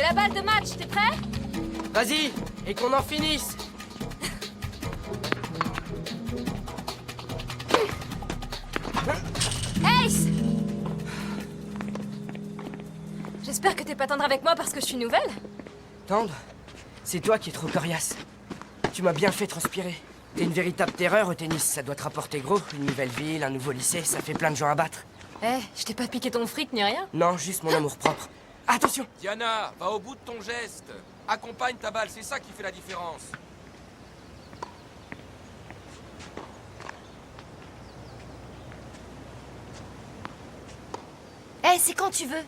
la balle de match, t'es prêt? Vas-y, et qu'on en finisse. Ace! J'espère que t'es pas tendre avec moi parce que je suis nouvelle. Tendre? C'est toi qui es trop coriace. Tu m'as bien fait transpirer. T'es une véritable terreur au tennis, ça doit te rapporter gros. Une nouvelle ville, un nouveau lycée, ça fait plein de gens à battre. Eh, je t'ai pas piqué ton fric ni rien. Non, juste mon amour propre. Attention! Diana, va au bout de ton geste. Accompagne ta balle, c'est ça qui fait la différence. Eh, c'est quand tu veux.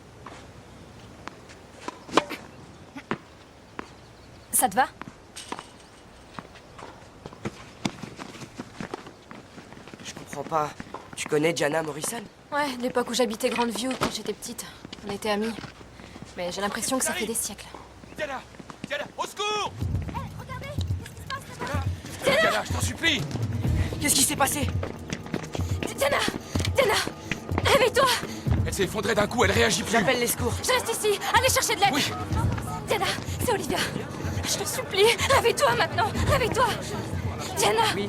Ça te va? Je comprends pas. Tu connais Diana Morrison? Ouais, l'époque où j'habitais Grandeview, quand j'étais petite. On était amis. Mais j'ai l'impression que ça fait des siècles. Diana, Diana, au secours! Regardez! Qu'est-ce qui se passe là-bas? Diana, je t'en supplie! Qu'est-ce qui s'est passé? Diana! Diana! Réveille-toi! Elle s'est effondrée d'un coup, elle réagit plus. J'appelle les secours. Je reste ici! Allez chercher de l'aide! Oui. Diana, c'est Olivia! Je te supplie, réveille-toi maintenant! Réveille-toi! Diana! Oui,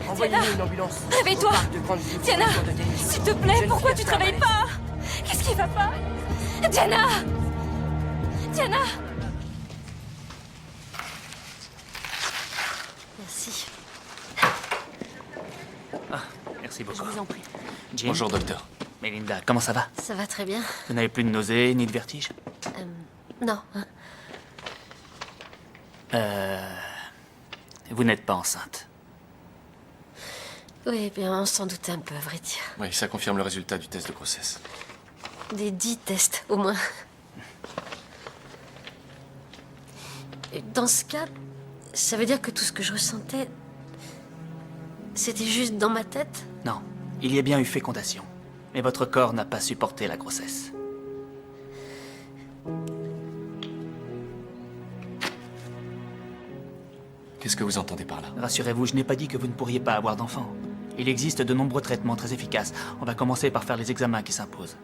envoyez-nous une ambulance. Réveille-toi! Au parc de Grandeview, Diana! cours de tennis. S'il te plaît, Jeune pourquoi fille tu a te fait un réveilles malaise. pas? Qu'est-ce qui va pas? Diana! Diana! Merci. Merci Je beaucoup. vous en prie. Jim, Bonjour, docteur. Melinda, comment ça va? Ça va très bien. Vous n'avez plus de nausées ni de vertige? Non. Vous n'êtes pas enceinte. Oui, bien, on s'en doutait un peu, à vrai dire. Oui, ça confirme le résultat du test de grossesse. Des 10 tests, au moins. Et dans ce cas, ça veut dire que tout ce que je ressentais, c'était juste dans ma tête? Non, il y a bien eu fécondation. Mais votre corps n'a pas supporté la grossesse. Qu'est-ce que vous entendez par là? Rassurez-vous, je n'ai pas dit que vous ne pourriez pas avoir d'enfant. Il existe de nombreux traitements très efficaces. On va commencer par faire les examens qui s'imposent.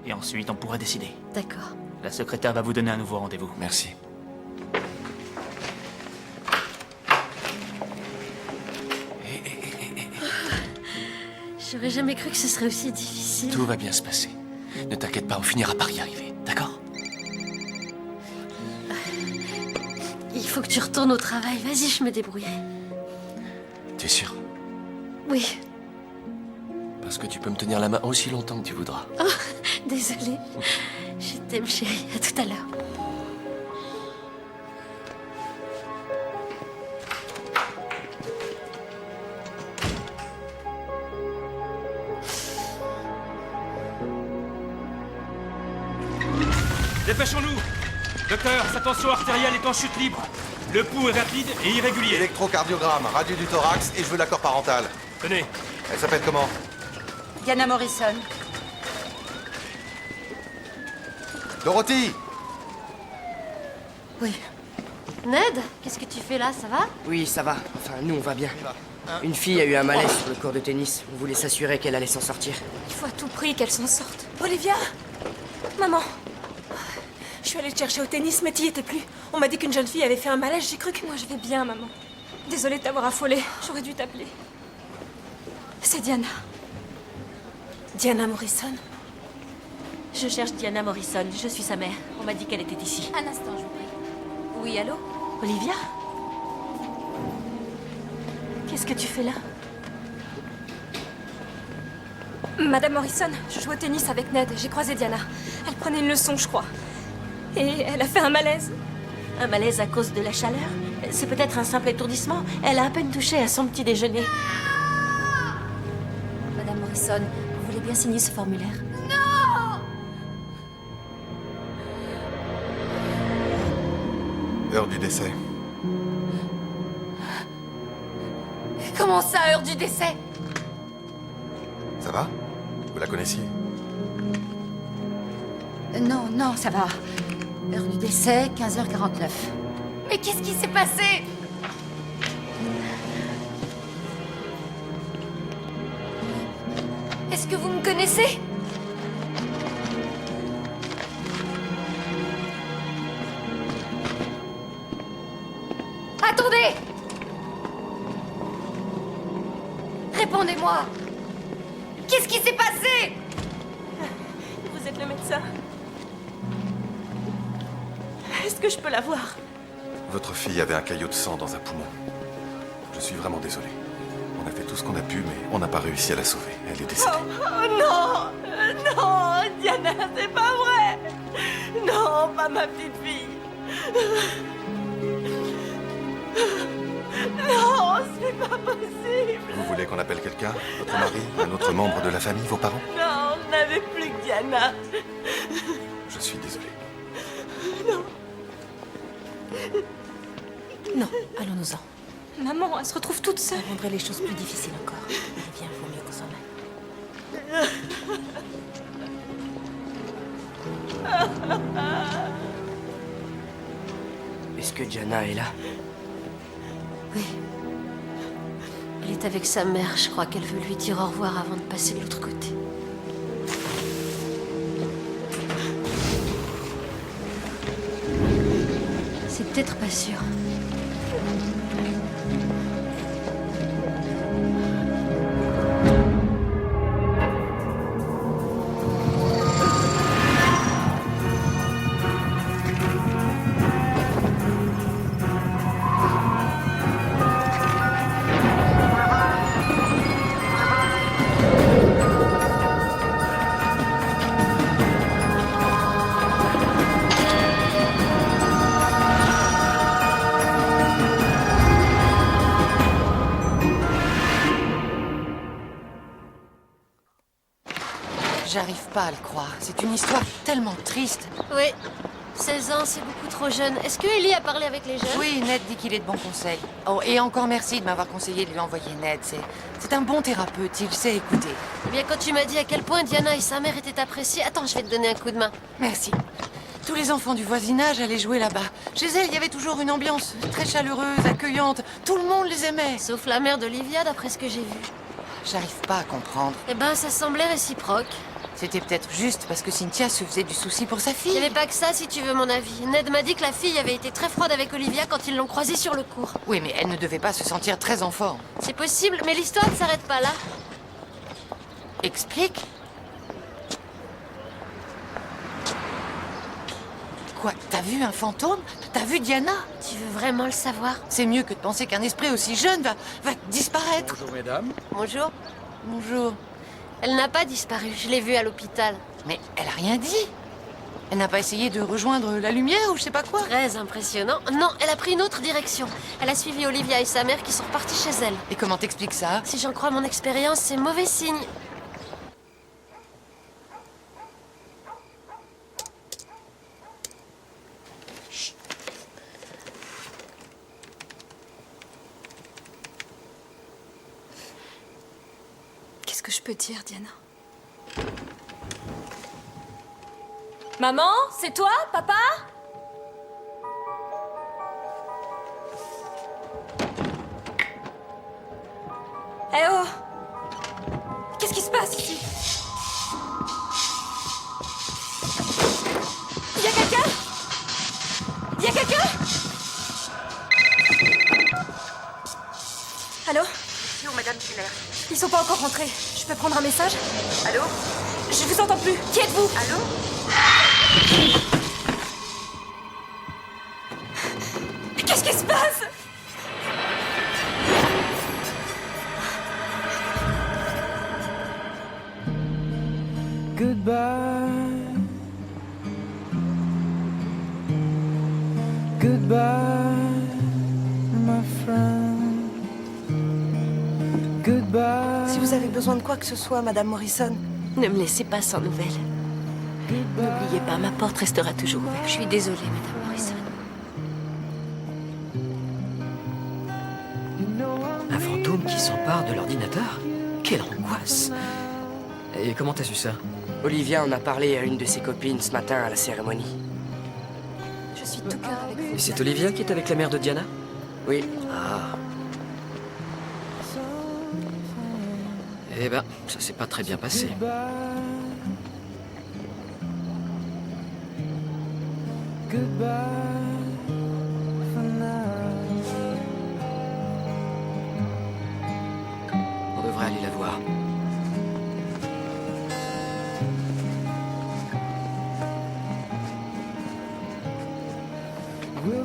Et ensuite, on pourra décider. D'accord. La secrétaire va vous donner un nouveau rendez-vous. Merci. J'aurais jamais cru que ce serait aussi difficile. Tout va bien se passer. Ne t'inquiète pas, on finira par y arriver, d'accord? Il faut que tu retournes au travail. Vas-y, je me débrouille. T'es sûr? Oui. Parce que tu peux me tenir la main aussi longtemps que tu voudras. Désolée. Je t'aime, chérie. À tout à l'heure. Dépêchons-nous! Docteur, sa tension artérielle est en chute libre. Le pouls est rapide et irrégulier. Électrocardiogramme, radio du thorax et je veux l'accord parental. Tenez, Elle s'appelle comment? Diana Morrison. Dorothy! Oui. Ned, qu'est-ce que tu fais là? Ça va? Oui, ça va. Enfin, nous, on va bien. Une fille a eu un malaise sur le court de tennis. On voulait s'assurer qu'elle allait s'en sortir. Il faut à tout prix qu'elle s'en sorte. Olivia! Maman! Je suis allée te chercher au tennis, mais t'y étais plus. On m'a dit qu'une jeune fille avait fait un malaise, j'ai cru que... Moi, je vais bien, maman. Désolée de t'avoir affolée. J'aurais dû t'appeler. C'est Diana. Diana Morrison? Je cherche Diana Morrison. Je suis sa mère. On m'a dit qu'elle était ici. Un instant, je vous prie. Oui, allô? Olivia? Qu'est-ce que tu fais là? Madame Morrison, je joue au tennis avec Ned. J'ai croisé Diana. Elle prenait une leçon, je crois. Et elle a fait un malaise. Un malaise à cause de la chaleur? C'est peut-être un simple étourdissement. Elle a à peine touché à son petit déjeuner. Madame Morrison, vous voulez bien signer ce formulaire? Heure du décès. Comment ça, heure du décès? Ça va? Vous la connaissiez? Non, non, ça va. Heure du décès, 15h49. Mais qu'est-ce qui s'est passé? Est-ce que vous me connaissez? Répondez! Répondez-moi! Qu'est-ce qui s'est passé? Vous êtes le médecin. Est-ce que je peux la voir? Votre fille avait un caillot de sang dans un poumon. Je suis vraiment désolé. On a fait tout ce qu'on a pu, mais on n'a pas réussi à la sauver. Elle est décédée. Oh non! Non, Diana, c'est pas vrai! Non, pas ma petite fille! Non, c'est pas possible! Vous voulez qu'on appelle quelqu'un? Votre mari? Un autre membre de la famille? Vos parents? Non, on n'avait plus que Diana! Je suis désolé. Non, allons-nous-en. Maman, elle se retrouve toute Ça seule. rendrait les choses plus difficiles encore. Viens, vaut mieux qu'on s'en aille. Est-ce que Diana est là? Oui. Elle est avec sa mère, je crois qu'elle veut lui dire au revoir avant de passer de l'autre côté. C'est peut-être pas sûr. J'arrive pas à le croire. C'est une histoire tellement triste. Oui. 16 ans, c'est beaucoup trop jeune. Est-ce que Ellie a parlé avec les jeunes? Oui, Ned dit qu'il est de bons conseils. Oh, et encore merci de m'avoir conseillé de lui envoyer Ned. C'est un bon thérapeute, il sait écouter. Eh bien, quand tu m'as dit à quel point Diana et sa mère étaient appréciées... Attends, je vais te donner un coup de main. Merci. Tous les enfants du voisinage allaient jouer là-bas. Chez elle, il y avait toujours une ambiance très chaleureuse, accueillante. Tout le monde les aimait. Sauf la mère d'Olivia, d'après ce que j'ai vu. J'arrive pas à comprendre. Eh ben, ça semblait réciproque. C'était peut-être juste parce que Cynthia se faisait du souci pour sa Il fille. n'y avait pas que ça, si tu veux mon avis. Ned m'a dit que la fille avait été très froide avec Olivia quand ils l'ont croisée sur le cours. Oui, mais elle ne devait pas se sentir très en forme. C'est possible, mais l'histoire ne s'arrête pas là. Explique. Quoi? T'as vu un fantôme? T'as vu Diana? Tu veux vraiment le savoir? C'est mieux que de penser qu'un esprit aussi jeune va disparaître. Bonjour mesdames. Bonjour. Bonjour. Elle n'a pas disparu, je l'ai vue à l'hôpital. Mais elle a rien dit. Elle n'a pas essayé de rejoindre la lumière ou je sais pas quoi. Très impressionnant. Non, elle a pris une autre direction. Elle a suivi Olivia et sa mère qui sont repartis chez elle. Et comment t'expliques ça? Si j'en crois mon expérience, c'est mauvais signe. Qu'est-ce que je peux dire, Diana? Maman, c'est toi, papa? Eh oh! Qu'est-ce qui se passe ici? Y a quelqu'un? Y a quelqu'un? Allô? Bonjour, Madame Tiller. Ils sont pas encore rentrés. Je peux prendre un message? Allô? Je vous entends plus. Qui êtes-vous? Allô? Qu'est-ce qui se passe? Goodbye. Goodbye, my friend. Goodbye. Si vous avez besoin de quoi que ce soit, Madame Morrison, ne me laissez pas sans nouvelles. N'oubliez pas, ma porte restera toujours ouverte. Je suis désolée, Madame Morrison. Un fantôme qui s'empare de l'ordinateur? Quelle angoisse! Et comment t'as su ça? Olivia en a parlé à une de ses copines ce matin à la cérémonie. Je suis tout cœur avec vous. Et c'est Olivia qui est avec la mère de Diana? Oui. Ah. Eh ben, ça s'est pas très bien passé. Goodbye for now. devrais aller la voir.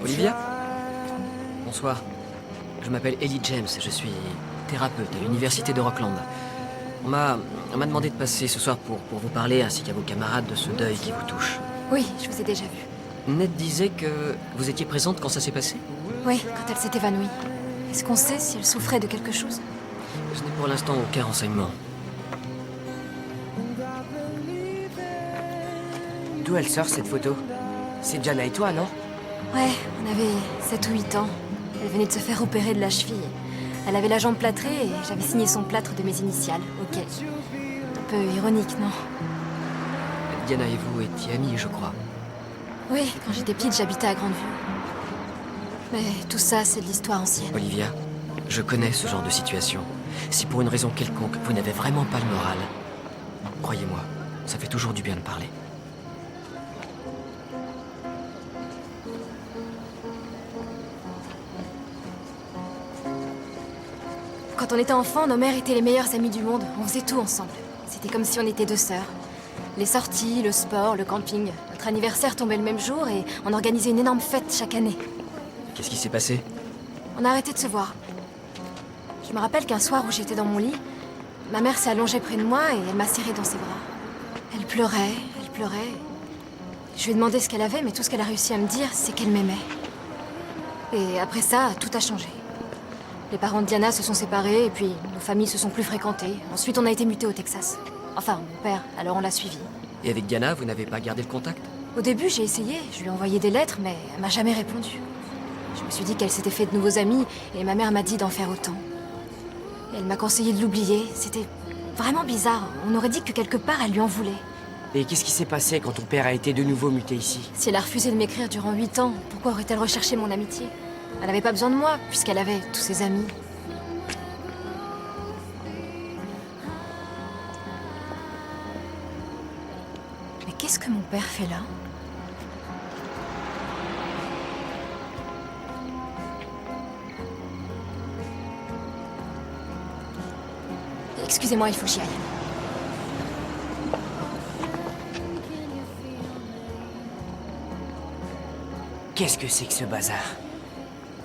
Olivia? Bonsoir. Je m'appelle Ellie James, je suis thérapeute à l'université de Rockland. On m'a demandé de passer ce soir pour vous parler, ainsi qu'à vos camarades, de ce deuil qui vous touche. Oui, je vous ai déjà vu. Ned disait que vous étiez présente quand ça s'est passé? Oui, quand elle s'est évanouie. Est-ce qu'on sait si elle souffrait de quelque chose? Je n'ai pour l'instant aucun renseignement. D'où elle sort cette photo? C'est Diana et toi, non? Ouais, on avait 7 ou 8 ans. Elle venait de se faire opérer de la cheville. Elle avait la jambe plâtrée et j'avais signé son plâtre de mes initiales. Ok. Un peu ironique, non? Diana et vous étiez amies, je crois. Oui, quand j'étais petite, j'habitais à Grandevue. Mais tout ça, c'est de l'histoire ancienne. Olivia, je connais ce genre de situation. Si pour une raison quelconque, vous n'avez vraiment pas le moral, croyez-moi, ça fait toujours du bien de parler. Quand on était enfant, nos mères étaient les meilleures amies du monde. On faisait tout ensemble. C'était comme si on était deux sœurs. Les sorties, le sport, le camping. Notre anniversaire tombait le même jour et on organisait une énorme fête chaque année. Qu'est-ce qui s'est passé? On a arrêté de se voir. Je me rappelle qu'un soir où j'étais dans mon lit, ma mère s'est allongée près de moi et elle m'a serrée dans ses bras. Elle pleurait, elle pleurait. Je lui ai demandé ce qu'elle avait, mais tout ce qu'elle a réussi à me dire, c'est qu'elle m'aimait. Et après ça, tout a changé. Les parents de Diana se sont séparés et puis nos familles se sont plus fréquentées. Ensuite, on a été mutés au Texas. Enfin, mon père, alors on l'a suivi. Et avec Diana, vous n'avez pas gardé le contact? Au début, j'ai essayé. Je lui ai envoyé des lettres, mais elle m'a jamais répondu. Je me suis dit qu'elle s'était fait de nouveaux amis et ma mère m'a dit d'en faire autant. Et elle m'a conseillé de l'oublier. C'était vraiment bizarre. On aurait dit que quelque part, elle lui en voulait. Et qu'est-ce qui s'est passé quand ton père a été de nouveau muté ici? Si elle a refusé de m'écrire durant 8 ans, pourquoi aurait-elle recherché mon amitié? Elle n'avait pas besoin de moi, puisqu'elle avait tous ses amis. Mais qu'est-ce que mon père fait là? Excusez-moi, il faut que j'y aille. Qu'est-ce que c'est que ce bazar?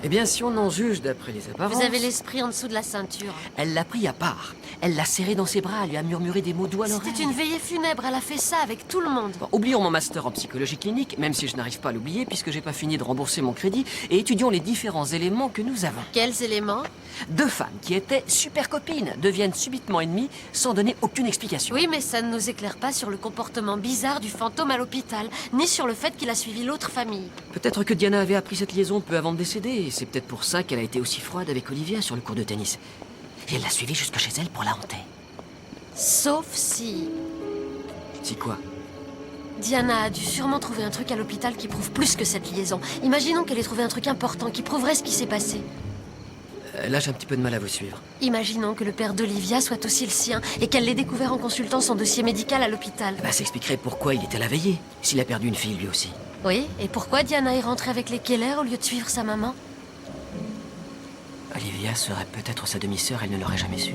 Eh bien, si on en juge d'après les apparences... Vous avez l'esprit en dessous de la ceinture. Elle l'a pris à part. Elle l'a serré dans ses bras, elle lui a murmuré des mots doux à l'oreille. C'était une veillée funèbre, elle a fait ça avec tout le monde. Bon, oublions mon master en psychologie clinique, même si je n'arrive pas à l'oublier puisque j'ai pas fini de rembourser mon crédit, et étudions les différents éléments que nous avons. Quels éléments? 2 femmes qui étaient super copines deviennent subitement ennemies sans donner aucune explication. Oui, mais ça ne nous éclaire pas sur le comportement bizarre du fantôme à l'hôpital, ni sur le fait qu'il a suivi l'autre famille. Peut-être que Diana avait appris cette liaison peu avant de décéder, et c'est peut-être pour ça qu'elle a été aussi froide avec Olivia sur le cours de tennis. Et elle l'a suivie jusque chez elle pour la hanter. Sauf si... Si quoi? Diana a dû sûrement trouver un truc à l'hôpital qui prouve plus que cette liaison. Imaginons qu'elle ait trouvé un truc important qui prouverait ce qui s'est passé. Là, j'ai un petit peu de mal à vous suivre. Imaginons que le père d'Olivia soit aussi le sien et qu'elle l'ait découvert en consultant son dossier médical à l'hôpital. Bah, ça expliquerait pourquoi il était à la veillée, s'il a perdu une fille lui aussi. Oui, et pourquoi Diana est rentrée avec les Keller au lieu de suivre sa maman? Olivia serait peut-être sa demi-sœur, elle ne l'aurait jamais su.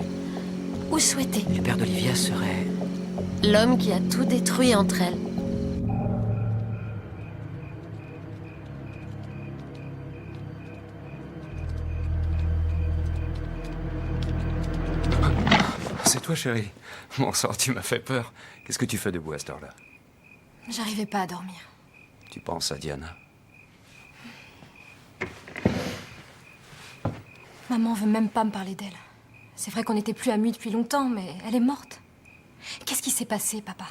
Où souhaiter? Le père d'Olivia serait... L'homme qui a tout détruit entre elles. C'est toi, chérie. Bon sang, tu m'as fait peur. Qu'est-ce que tu fais debout à cette heure-là? J'arrivais pas à dormir. Tu penses à Diana? Maman veut même pas me parler d'elle. C'est vrai qu'on n'était plus amis depuis longtemps, mais elle est morte. Qu'est-ce qui s'est passé, papa?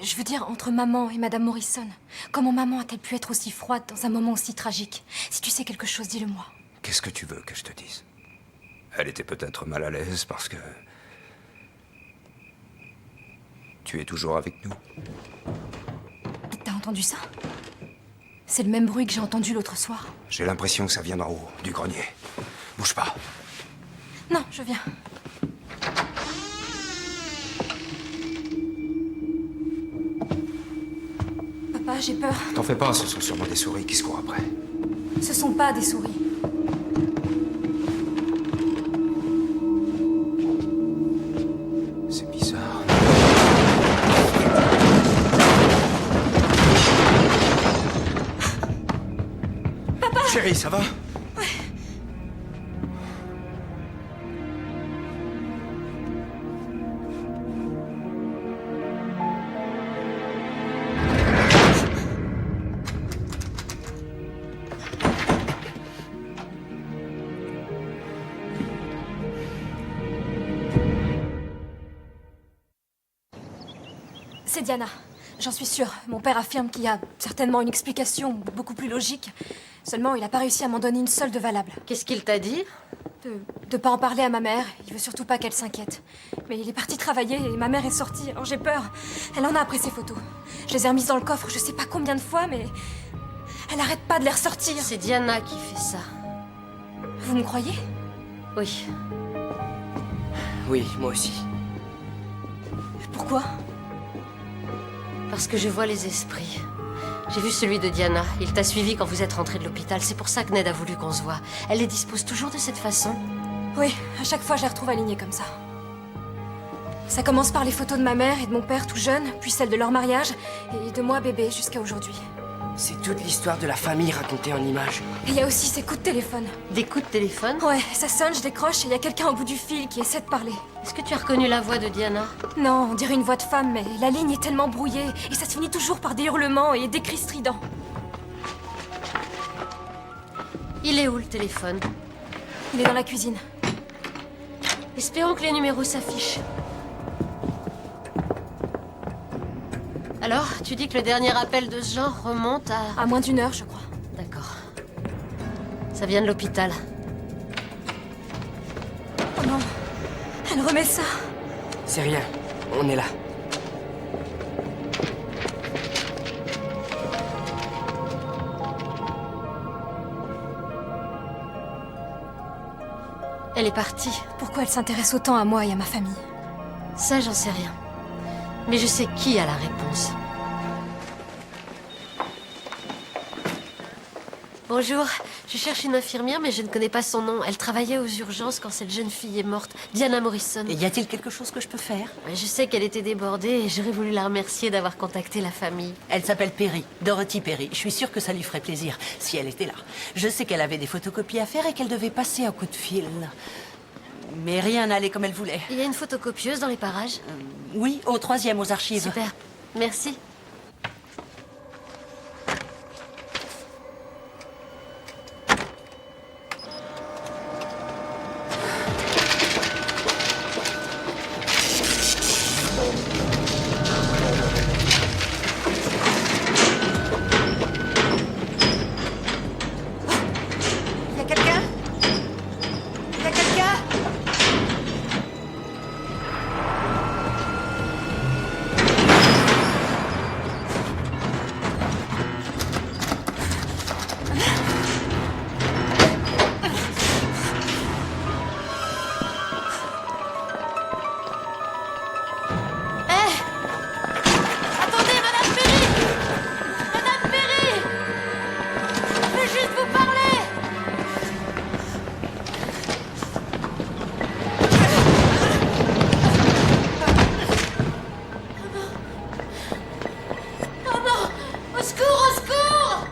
Je veux dire, entre maman et Madame Morrison. Comment maman a-t-elle pu être aussi froide dans un moment aussi tragique? Si tu sais quelque chose, dis-le-moi. Qu'est-ce que tu veux que je te dise? Elle était peut-être mal à l'aise parce que... Tu es toujours avec nous. T'as entendu ça? C'est le même bruit que j'ai entendu l'autre soir. J'ai l'impression que ça vient d'en haut, du grenier. Bouge pas. Non, je viens. Papa, j'ai peur. T'en fais pas, ce sont sûrement des souris qui se courent après. Ce sont pas des souris. Chérie, ça va? C'est Diana. J'en suis sûre. Mon père affirme qu'il y a certainement une explication beaucoup plus logique. Seulement, il n'a pas réussi à m'en donner une seule de valable. Qu'est-ce qu'il t'a dit? De pas en parler à ma mère. Il veut surtout pas qu'elle s'inquiète. Mais il est parti travailler et ma mère est sortie. Alors j'ai peur. Elle en a après ses photos. Je les ai remises dans le coffre je sais pas combien de fois, mais... Elle arrête pas de les ressortir. C'est Diana qui fait ça. Vous me croyez? Oui. Oui, moi aussi. Pourquoi? Parce que je vois les esprits. J'ai vu celui de Diana. Il t'a suivi quand vous êtes rentré de l'hôpital. C'est pour ça que Ned a voulu qu'on se voie. Elle les dispose toujours de cette façon. Oui, à chaque fois je les retrouve alignées comme ça. Ça commence par les photos de ma mère et de mon père tout jeune, puis celles de leur mariage, et de moi bébé jusqu'à aujourd'hui. C'est toute l'histoire de la famille racontée en images. Et il y a aussi ces coups de téléphone. Des coups de téléphone? Ouais, ça sonne, je décroche et il y a quelqu'un au bout du fil qui essaie de parler. Est-ce que tu as reconnu la voix de Diana? Non, on dirait une voix de femme, mais la ligne est tellement brouillée et ça se finit toujours par des hurlements et des cris stridents. Il est où le téléphone? Il est dans la cuisine. Espérons que les numéros s'affichent. Alors, tu dis que le dernier appel de ce genre remonte à... À moins d'1 heure, je crois. D'accord. Ça vient de l'hôpital. Oh non, elle remet ça. C'est rien, on est là. Elle est partie. Pourquoi elle s'intéresse autant à moi et à ma famille? Ça, j'en sais rien. Mais je sais qui a la réponse. Bonjour, je cherche une infirmière, mais je ne connais pas son nom. Elle travaillait aux urgences quand cette jeune fille est morte, Diana Morrison. Et y a-t-il quelque chose que je peux faire? Je sais qu'elle était débordée et j'aurais voulu la remercier d'avoir contacté la famille. Elle s'appelle Perry, Dorothy Perry. Je suis sûre que ça lui ferait plaisir si elle était là. Je sais qu'elle avait des photocopies à faire et qu'elle devait passer un coup de fil. Mais rien n'allait comme elle voulait. Il y a une photocopieuse dans les parages? Oui, au 3e, aux archives. Super, merci. Y a quelqu'un? Y a quelqu'un? Attendez, Madame Perry! Madame Perry! Je veux juste vous parler! Oh non! Au secours, au secours!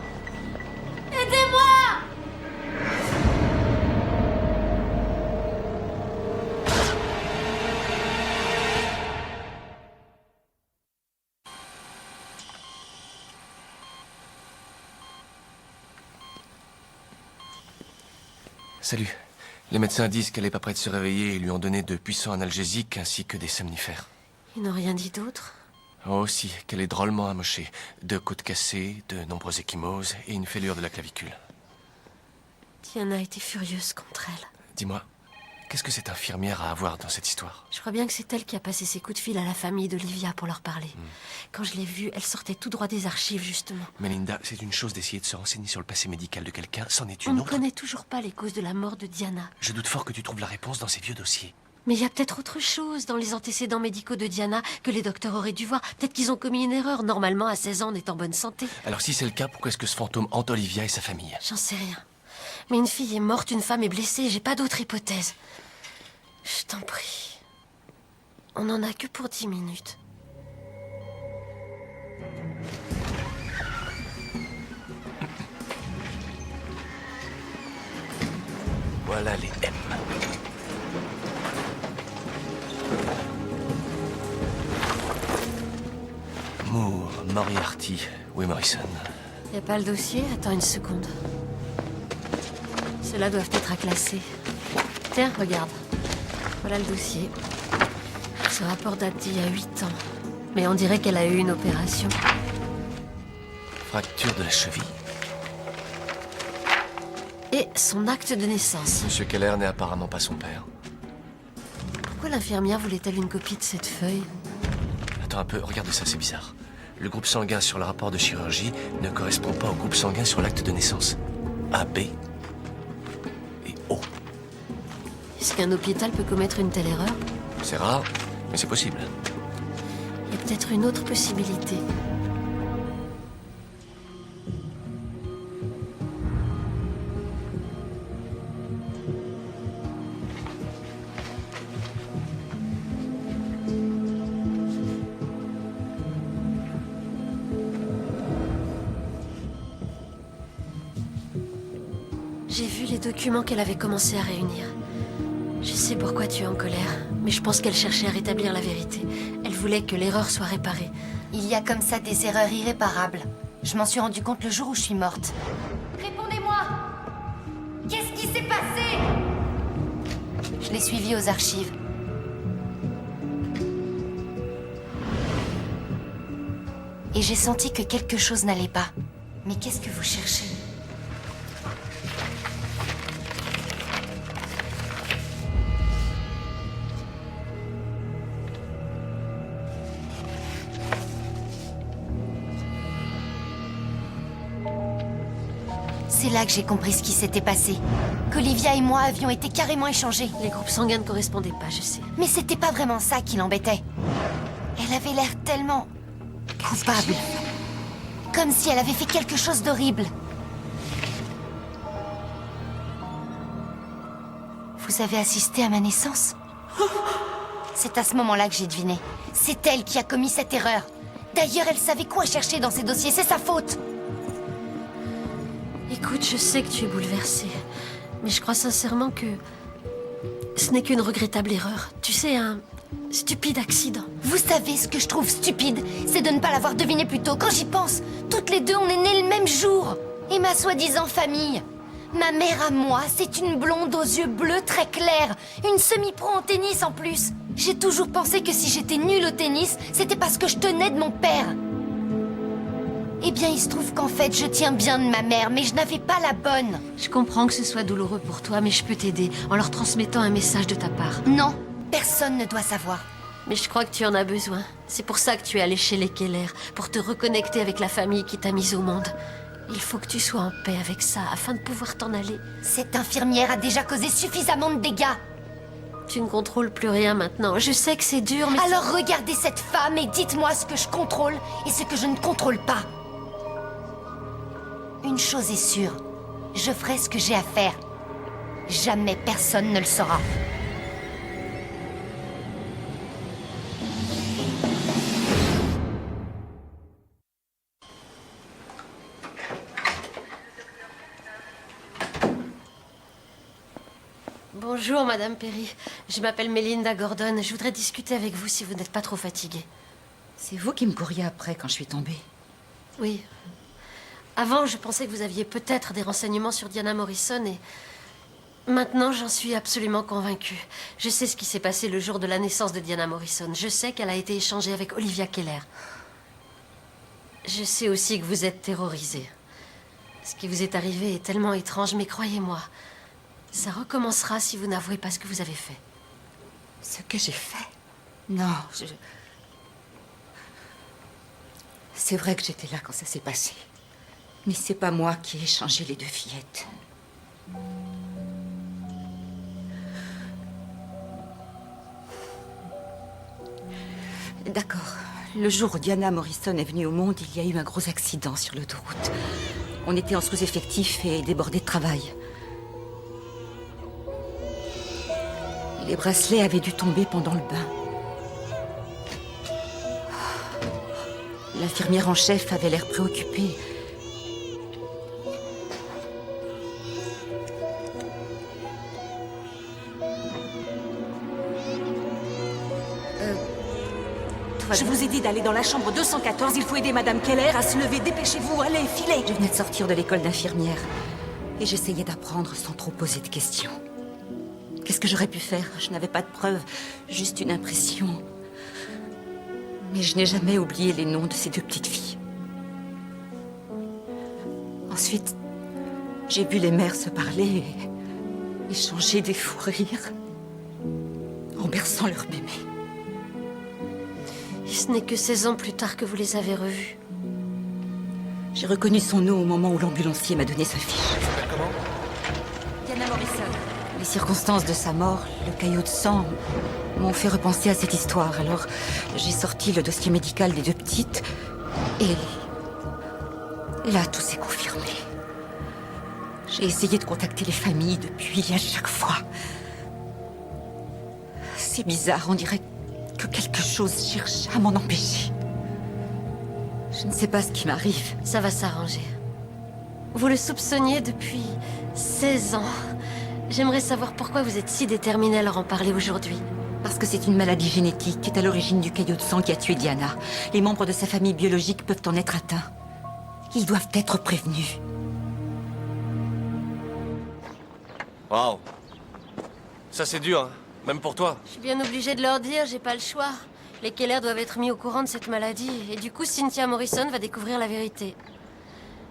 Aidez-moi! Salut. Les médecins disent qu'elle est pas prête de se réveiller et lui ont donné de puissants analgésiques ainsi que des somnifères. Ils n'ont rien dit d'autre? Oh, aussi, qu'elle est drôlement amochée. 2 côtes cassées, de nombreuses ecchymoses et une fêlure de la clavicule. Diana était furieuse contre elle. Dis-moi, qu'est-ce que cette infirmière a à voir dans cette histoire? Je crois bien que c'est elle qui a passé ses coups de fil à la famille d'Olivia pour leur parler. Quand je l'ai vue, elle sortait tout droit des archives, justement. Melinda, c'est une chose d'essayer de se renseigner sur le passé médical de quelqu'un, c'en est On une ne autre. connaît toujours pas les causes de la mort de Diana. Je doute fort que tu trouves la réponse dans ces vieux dossiers. Mais il y a peut-être autre chose dans les antécédents médicaux de Diana que les docteurs auraient dû voir. Peut-être qu'ils ont commis une erreur. Normalement, à 16 ans, on est en bonne santé. Alors si c'est le cas, pourquoi est-ce que ce fantôme hante Olivia et sa famille? J'en sais rien. Mais une fille est morte, une femme est blessée. J'ai pas d'autre hypothèse. Je t'en prie. On n'en a que pour 10 minutes. Voilà les M. Moore, Moriarty, où est Morrison? Y a pas le dossier? Attends une seconde. Ceux-là doivent être à classer. Tiens, regarde. Voilà le dossier. Ce rapport date d'il y a 8 ans. Mais on dirait qu'elle a eu une opération. Fracture de la cheville. Et son acte de naissance. Monsieur Keller n'est apparemment pas son père. Pourquoi l'infirmière voulait-elle une copie de cette feuille? Attends un peu, regarde ça, c'est bizarre. Le groupe sanguin sur le rapport de chirurgie ne correspond pas au groupe sanguin sur l'acte de naissance. AB et O. Est-ce qu'un hôpital peut commettre une telle erreur? C'est rare, mais c'est possible. Il y a peut-être une autre possibilité. J'ai vu les documents qu'elle avait commencé à réunir. Je sais pourquoi tu es en colère, mais je pense qu'elle cherchait à rétablir la vérité. Elle voulait que l'erreur soit réparée. Il y a comme ça des erreurs irréparables. Je m'en suis rendu compte le jour où je suis morte. Répondez-moi! Qu'est-ce qui s'est passé? Je l'ai suivi aux archives. Et j'ai senti que quelque chose n'allait pas. Mais qu'est-ce que vous cherchez? C'est là que j'ai compris ce qui s'était passé. Qu'Olivia et moi avions été carrément échangés. Les groupes sanguins ne correspondaient pas, je sais. Mais c'était pas vraiment ça qui l'embêtait. Elle avait l'air tellement... coupable. Comme si elle avait fait quelque chose d'horrible. Vous avez assisté à ma naissance? C'est à ce moment-là que j'ai deviné. C'est elle qui a commis cette erreur. D'ailleurs, elle savait quoi chercher dans ses dossiers, c'est sa faute. Écoute, je sais que tu es bouleversée, mais je crois sincèrement que ce n'est qu'une regrettable erreur. Tu sais, un stupide accident. Vous savez ce que je trouve stupide? C'est de ne pas l'avoir deviné plus tôt. Quand j'y pense, toutes les deux, on est nées le même jour. Et ma soi-disant famille. Ma mère à moi, c'est une blonde aux yeux bleus très clairs. Une semi-pro en tennis en plus. J'ai toujours pensé que si j'étais nulle au tennis, c'était parce que je tenais de mon père. Eh bien, il se trouve qu'en fait, je tiens bien de ma mère, mais je n'avais pas la bonne. Je comprends que ce soit douloureux pour toi, mais je peux t'aider en leur transmettant un message de ta part. Non, personne ne doit savoir. Mais je crois que tu en as besoin. C'est pour ça que tu es allé chez les Keller, pour te reconnecter avec la famille qui t'a mise au monde. Il faut que tu sois en paix avec ça, afin de pouvoir t'en aller. Cette infirmière a déjà causé suffisamment de dégâts. Tu ne contrôles plus rien maintenant. Je sais que c'est dur, mais... Alors regardez cette femme et dites-moi ce que je contrôle et ce que je ne contrôle pas. Une chose est sûre, je ferai ce que j'ai à faire. Jamais personne ne le saura. Bonjour, Madame Perry. Je m'appelle Melinda Gordon. Je voudrais discuter avec vous si vous n'êtes pas trop fatiguée. C'est vous qui me courriez après quand je suis tombée? Oui. Avant, je pensais que vous aviez peut-être des renseignements sur Diana Morrison et... Maintenant, j'en suis absolument convaincue. Je sais ce qui s'est passé le jour de la naissance de Diana Morrison. Je sais qu'elle a été échangée avec Olivia Keller. Je sais aussi que vous êtes terrorisée. Ce qui vous est arrivé est tellement étrange, mais croyez-moi, ça recommencera si vous n'avouez pas ce que vous avez fait. Ce que j'ai fait? Non, C'est vrai que j'étais là quand ça s'est passé. Mais c'est pas moi qui ai échangé les deux fillettes. D'accord. Le jour où Diana Morrison est venue au monde, il y a eu un gros accident sur l'autoroute. On était en sous-effectif et débordés de travail. Les bracelets avaient dû tomber pendant le bain. L'infirmière en chef avait l'air préoccupée. va bien. Je vous ai dit d'aller dans la chambre 214. Il faut aider Madame Keller à se lever. Dépêchez-vous, allez, filez. Je venais de sortir de l'école d'infirmière. Et j'essayais d'apprendre sans trop poser de questions. Qu'est-ce que j'aurais pu faire? Je n'avais pas de preuves, juste une impression. Mais je n'ai jamais oublié les noms de ces deux petites filles. Ensuite, j'ai vu les mères se parler et échanger des fous rires en berçant leur bébé. Et ce n'est que 16 ans plus tard que vous les avez revus. J'ai reconnu son nom au moment où l'ambulancier m'a donné sa fiche. Elle s'appelle comment? Diana Morrison. Les circonstances de sa mort, le caillot de sang, m'ont fait repenser à cette histoire. Alors, j'ai sorti le dossier médical des deux petites et là, tout s'est confirmé. J'ai essayé de contacter les familles depuis et à chaque fois. C'est bizarre, on dirait que quelque chose cherche à m'en empêcher. Je ne sais pas ce qui m'arrive. Ça va s'arranger. Vous le soupçonniez depuis 16 ans. J'aimerais savoir pourquoi vous êtes si déterminé à leur en parler aujourd'hui. Parce que c'est une maladie génétique qui est à l'origine du caillot de sang qui a tué Diana. Les membres de sa famille biologique peuvent en être atteints. Ils doivent être prévenus. Waouh. Ça c'est dur, hein, même pour toi. Je suis bien obligée de leur dire, j'ai pas le choix. Les Keller doivent être mis au courant de cette maladie, et du coup Cynthia Morrison va découvrir la vérité.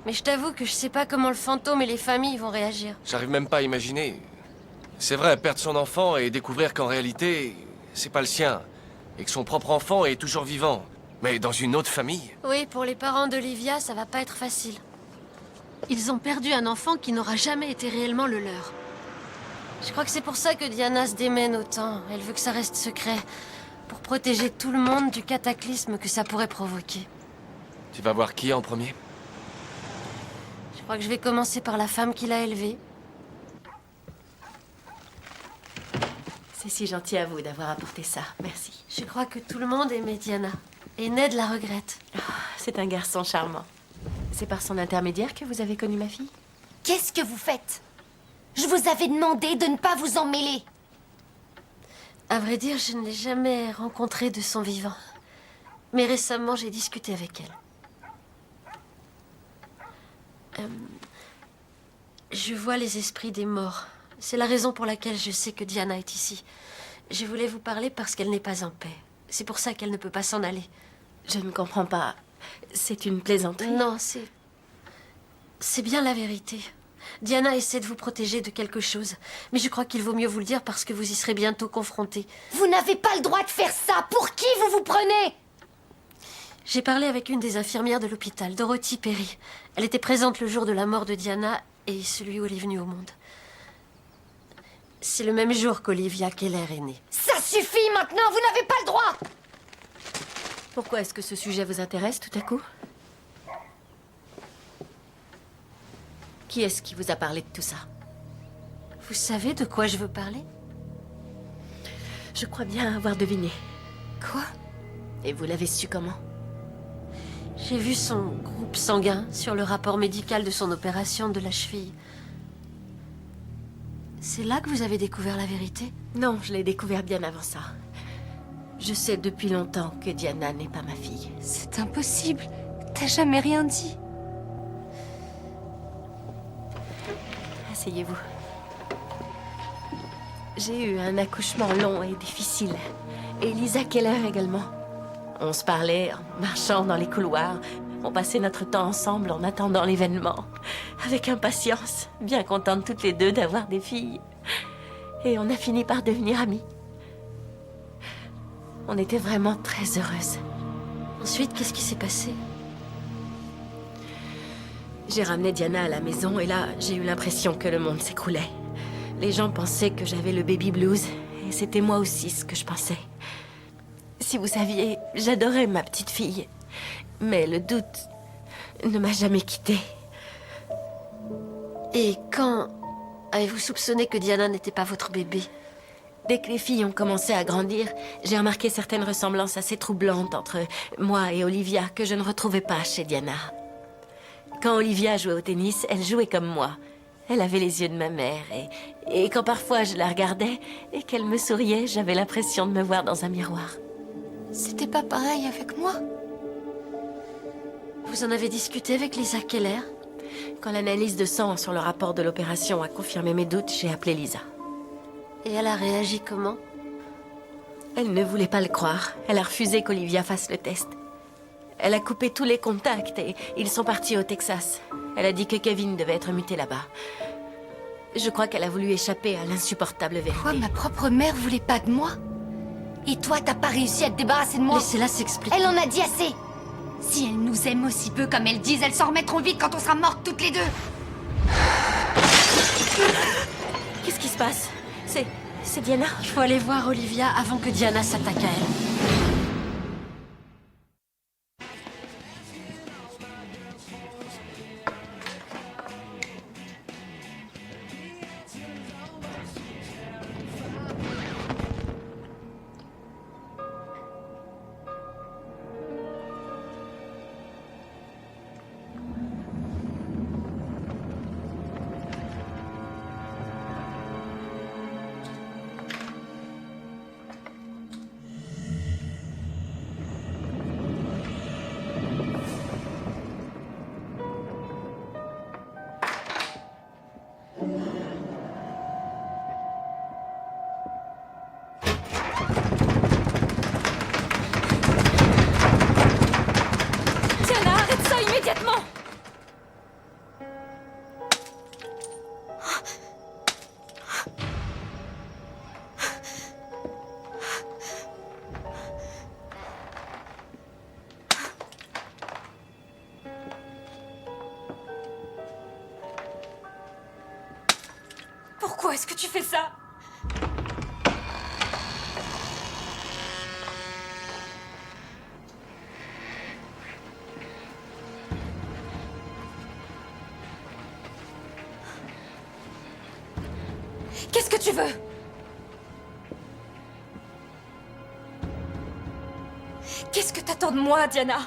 Mais je t'avoue que je sais pas comment le fantôme et les familles vont réagir. J'arrive même pas à imaginer. C'est vrai, perdre son enfant et découvrir qu'en réalité, c'est pas le sien. Et que son propre enfant est toujours vivant. Mais dans une autre famille. Oui, pour les parents d'Olivia, ça va pas être facile. Ils ont perdu un enfant qui n'aura jamais été réellement le leur. Je crois que c'est pour ça que Diana se démène autant. Elle veut que ça reste secret. Pour protéger tout le monde du cataclysme que ça pourrait provoquer. Tu vas voir qui en premier? Je crois que je vais commencer par la femme qui l'a élevée. C'est si gentil à vous d'avoir apporté ça. Merci. Je crois que tout le monde aimait Diana. Et Ned la regrette. C'est un garçon charmant. C'est par son intermédiaire que vous avez connu ma fille? Qu'est-ce que vous faites? Je vous avais demandé de ne pas vous en mêler. À vrai dire, je ne l'ai jamais rencontrée de son vivant. Mais récemment, j'ai discuté avec elle. Je vois les esprits des morts. C'est la raison pour laquelle je sais que Diana est ici. Je voulais vous parler parce qu'elle n'est pas en paix. C'est pour ça qu'elle ne peut pas s'en aller. Je ne comprends pas. C'est une plaisanterie? Non, c'est bien la vérité. Diana essaie de vous protéger de quelque chose. Mais je crois qu'il vaut mieux vous le dire parce que vous y serez bientôt confrontés. Vous n'avez pas le droit de faire ça. Pour qui vous vous prenez? J'ai parlé avec une des infirmières de l'hôpital, Dorothy Perry. Elle était présente le jour de la mort de Diana et celui où elle est venue au monde. C'est le même jour qu'Olivia Keller est née. Ça suffit maintenant, vous n'avez pas le droit! Pourquoi est-ce que ce sujet vous intéresse tout à coup? Qui est-ce qui vous a parlé de tout ça? Vous savez de quoi je veux parler? Je crois bien avoir deviné. Quoi? Et vous l'avez su comment? J'ai vu son groupe sanguin sur le rapport médical de son opération de la cheville. C'est là que vous avez découvert la vérité? Non, je l'ai découvert bien avant ça. Je sais depuis longtemps que Diana n'est pas ma fille. C'est impossible. T'as jamais rien dit. Asseyez-vous. J'ai eu un accouchement long et difficile. Et Lisa Keller également. On se parlait en marchant dans les couloirs. On passait notre temps ensemble en attendant l'événement. Avec impatience, bien contentes toutes les deux d'avoir des filles. Et on a fini par devenir amies. On était vraiment très heureuses. Ensuite, qu'est-ce qui s'est passé? J'ai ramené Diana à la maison et là, j'ai eu l'impression que le monde s'écroulait. Les gens pensaient que j'avais le baby blues et c'était moi aussi ce que je pensais. Si vous saviez, j'adorais ma petite fille. Mais le doute ne m'a jamais quittée. Et quand avez-vous soupçonné que Diana n'était pas votre bébé? Dès que les filles ont commencé à grandir, j'ai remarqué certaines ressemblances assez troublantes entre moi et Olivia que je ne retrouvais pas chez Diana. Quand Olivia jouait au tennis, elle jouait comme moi. Elle avait les yeux de ma mère et quand parfois je la regardais et qu'elle me souriait, j'avais l'impression de me voir dans un miroir. C'était pas pareil avec moi. Vous en avez discuté avec Lisa Keller? Quand l'analyse de sang sur le rapport de l'opération a confirmé mes doutes, j'ai appelé Lisa. Et elle a réagi comment? Elle ne voulait pas le croire. Elle a refusé qu'Olivia fasse le test. Elle a coupé tous les contacts et ils sont partis au Texas. Elle a dit que Kevin devait être muté là-bas. Je crois qu'elle a voulu échapper à l'insupportable vérité. Quoi, ma propre mère voulait pas de moi? Et toi, t'as pas réussi à te débarrasser de moi? Laissez-la s'expliquer. Elle en a dit assez. Si elles nous aiment aussi peu comme elles disent, elles s'en remettront vite quand on sera mortes toutes les deux. Qu'est-ce qui se passe? C'est Diana? Il faut aller voir Olivia avant que Diana s'attaque à elle. Pourquoi est-ce que tu fais ça? Qu'est-ce que tu veux? Qu'est-ce que t'attends de moi, Diana?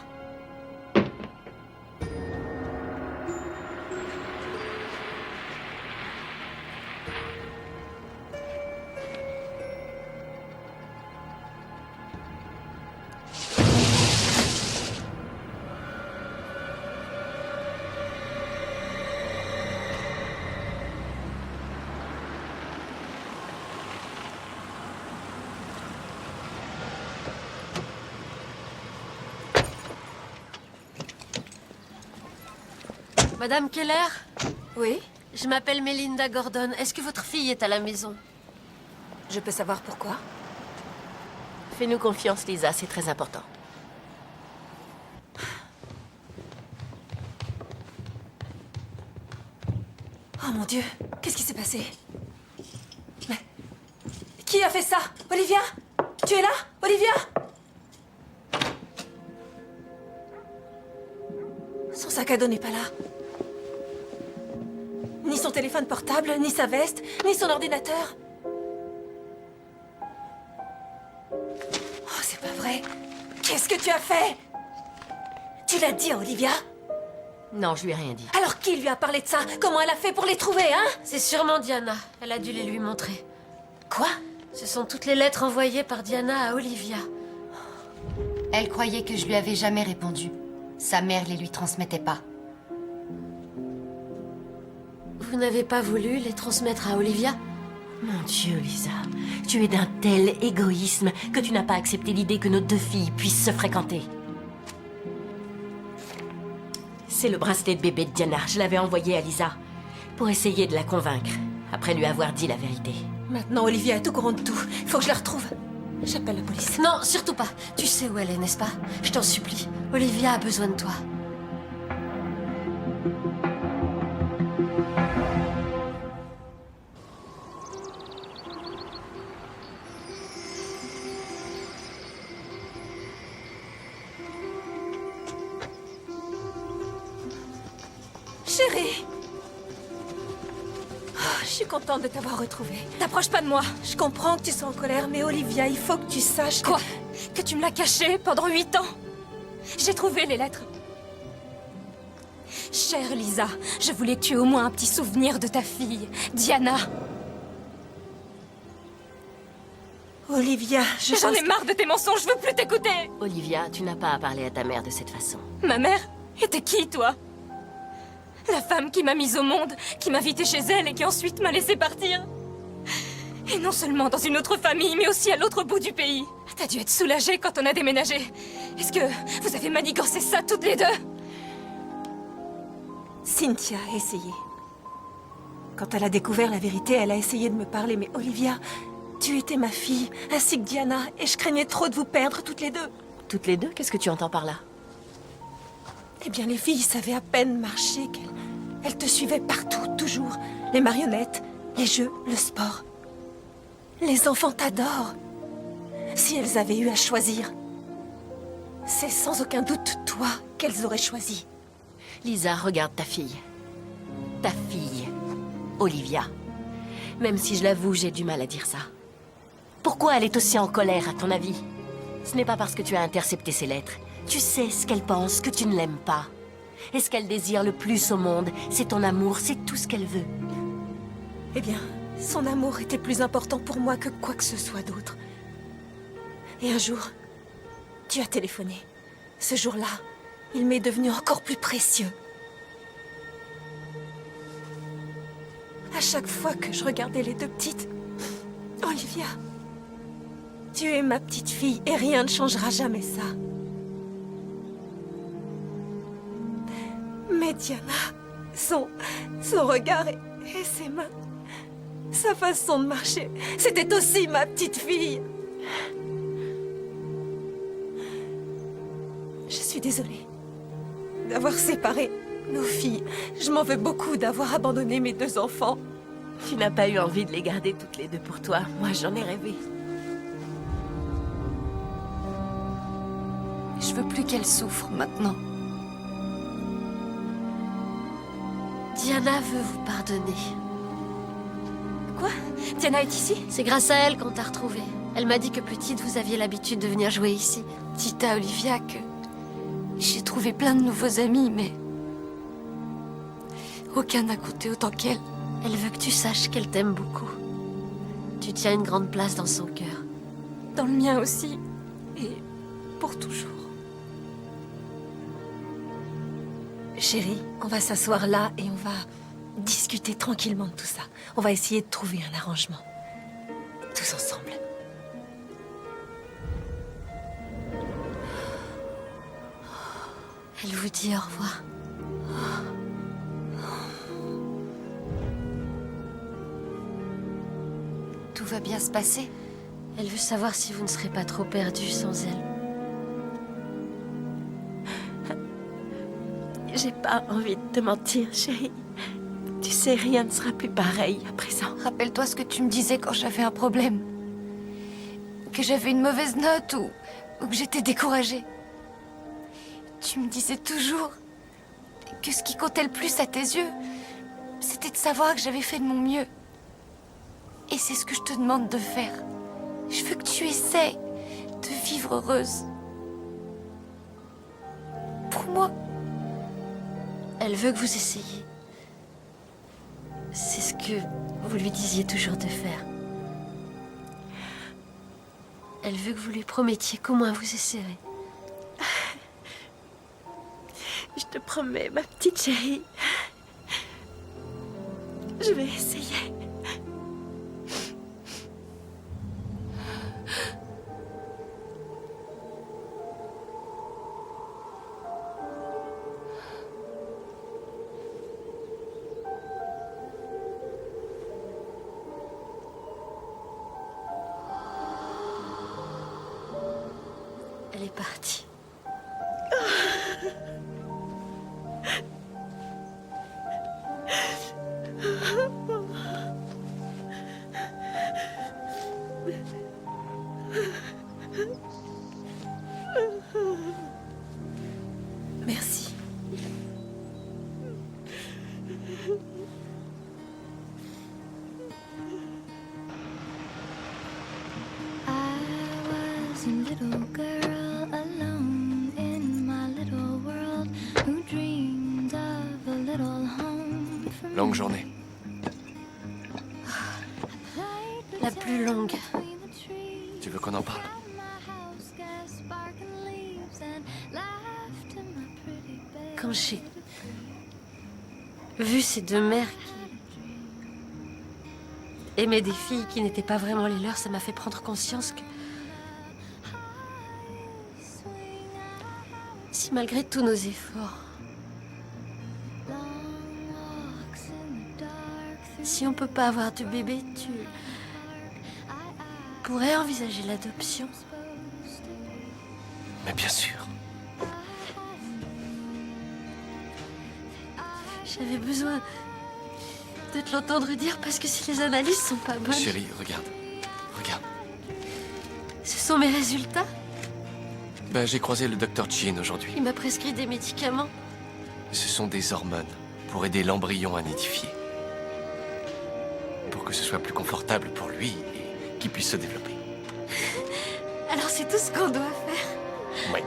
Madame Keller? Oui? Je m'appelle Melinda Gordon. Est-ce que votre fille est à la maison? Je peux savoir pourquoi? Fais-nous confiance, Lisa, c'est très important. Oh mon Dieu, qu'est-ce qui s'est passé? Mais... Qui a fait ça? Olivia? Tu es là? Olivia? Son sac à dos n'est pas là. Ni son téléphone portable, ni sa veste, ni son ordinateur. Oh, c'est pas vrai. Qu'est-ce que tu as fait? Tu l'as dit à Olivia? Non, je lui ai rien dit. Alors qui lui a parlé de ça? Comment elle a fait pour les trouver, hein? C'est sûrement Diana. Elle a dû les lui montrer. Quoi? Ce sont toutes les lettres envoyées par Diana à Olivia. Elle croyait que je lui avais jamais répondu. Sa mère les lui transmettait pas. Vous n'avez pas voulu les transmettre à Olivia? Mon Dieu, Lisa, tu es d'un tel égoïsme que tu n'as pas accepté l'idée que nos deux filles puissent se fréquenter. C'est le bracelet de bébé de Diana. Je l'avais envoyé à Lisa pour essayer de la convaincre, après lui avoir dit la vérité. Maintenant, Olivia est au courant de tout. Il faut que je la retrouve. J'appelle la police. Non, surtout pas. Tu sais où elle est, n'est-ce pas? Je t'en supplie. Olivia a besoin de toi. Chérie! Oh, je suis contente de t'avoir retrouvée. T'approches pas de moi. Je comprends que tu sois en colère, mais Olivia, il faut que tu saches Quoi? que tu me l'as cachée pendant 8 ans. J'ai trouvé les lettres. Chère Lisa, je voulais que tu aies au moins un petit souvenir de ta fille, Diana. Olivia, j'en ai marre de tes mensonges, je veux plus t'écouter. Olivia, tu n'as pas à parler à ta mère de cette façon. Ma mère? Et t'es qui, toi? La femme qui m'a mise au monde, qui m'a invitée chez elle et qui ensuite m'a laissé partir. Et non seulement dans une autre famille, mais aussi à l'autre bout du pays. T'as dû être soulagée quand on a déménagé. Est-ce que vous avez manigancé ça toutes les deux? Cynthia a essayé. Quand elle a découvert la vérité, elle a essayé de me parler, mais Olivia, tu étais ma fille, ainsi que Diana, et je craignais trop de vous perdre toutes les deux. Toutes les deux? Qu'est-ce que tu entends par là? Eh bien, les filles savaient à peine marcher qu'elles te suivaient partout, toujours. Les marionnettes, les jeux, le sport. Les enfants t'adorent. Si elles avaient eu à choisir, c'est sans aucun doute toi qu'elles auraient choisi. Lisa, regarde ta fille. Ta fille, Olivia. Même si je l'avoue, j'ai du mal à dire ça. Pourquoi elle est aussi en colère, à ton avis? Ce n'est pas parce que tu as intercepté ses lettres. Tu sais ce qu'elle pense, que tu ne l'aimes pas. Et ce qu'elle désire le plus au monde, c'est ton amour, c'est tout ce qu'elle veut. Eh bien, son amour était plus important pour moi que quoi que ce soit d'autre. Et un jour, tu as téléphoné. Ce jour-là, il m'est devenu encore plus précieux. À chaque fois que je regardais les deux petites, Olivia, tu es ma petite fille et rien ne changera jamais ça. Mais Diana, son regard et ses mains, sa façon de marcher, c'était aussi ma petite fille. Je suis désolée d'avoir séparé nos filles. Je m'en veux beaucoup d'avoir abandonné mes deux enfants. Tu n'as pas eu envie de les garder toutes les deux pour toi. Moi, j'en ai rêvé. Je veux plus qu'elle souffre maintenant. Diana veut vous pardonner. Quoi? Diana est ici? C'est grâce à elle qu'on t'a retrouvée. Elle m'a dit que petite, vous aviez l'habitude de venir jouer ici. Dites à Olivia que j'ai trouvé plein de nouveaux amis, mais aucun n'a compté autant qu'elle. Elle veut que tu saches qu'elle t'aime beaucoup. Tu tiens une grande place dans son cœur. Dans le mien aussi. Et pour toujours. Chérie, on va s'asseoir là et on va discuter tranquillement de tout ça. On va essayer de trouver un arrangement. Tous ensemble. Elle vous dit au revoir. Tout va bien se passer? Elle veut savoir si vous ne serez pas trop perdus sans elle. J'ai pas envie de te mentir, chérie. Tu sais, rien ne sera plus pareil à présent. Rappelle-toi ce que tu me disais quand j'avais un problème. Que j'avais une mauvaise note ou que j'étais découragée. Tu me disais toujours que ce qui comptait le plus à tes yeux, c'était de savoir que j'avais fait de mon mieux. Et c'est ce que je te demande de faire. Je veux que tu essaies de vivre heureuse. Pour moi. Elle veut que vous essayiez. C'est ce que vous lui disiez toujours de faire. Elle veut que vous lui promettiez qu'au moins vous essayerez. Je te promets, ma petite chérie. Je vais essayer. Elle est partie. Merci. Little girl alone in my little world who dreamed of a little home for Longue journée. La plus longue. Tu qu'on en parle. Quand j'ai vu ces deux mères qui aimaient des filles qui n'étaient pas vraiment les leurs, ça m'a fait prendre conscience que si malgré tous nos efforts, si on peut pas avoir de bébé, tu pourrais envisager l'adoption. Mais bien sûr. J'avais besoin de te l'entendre dire parce que si les analyses sont pas bonnes... Chérie, regarde. Regarde. Ce sont mes résultats. Ben, j'ai croisé le docteur Chin aujourd'hui. Il m'a prescrit des médicaments. Ce sont des hormones pour aider l'embryon à nidifier. Pour que ce soit plus confortable pour lui et qu'il puisse se développer. Alors c'est tout ce qu'on doit faire. Oui.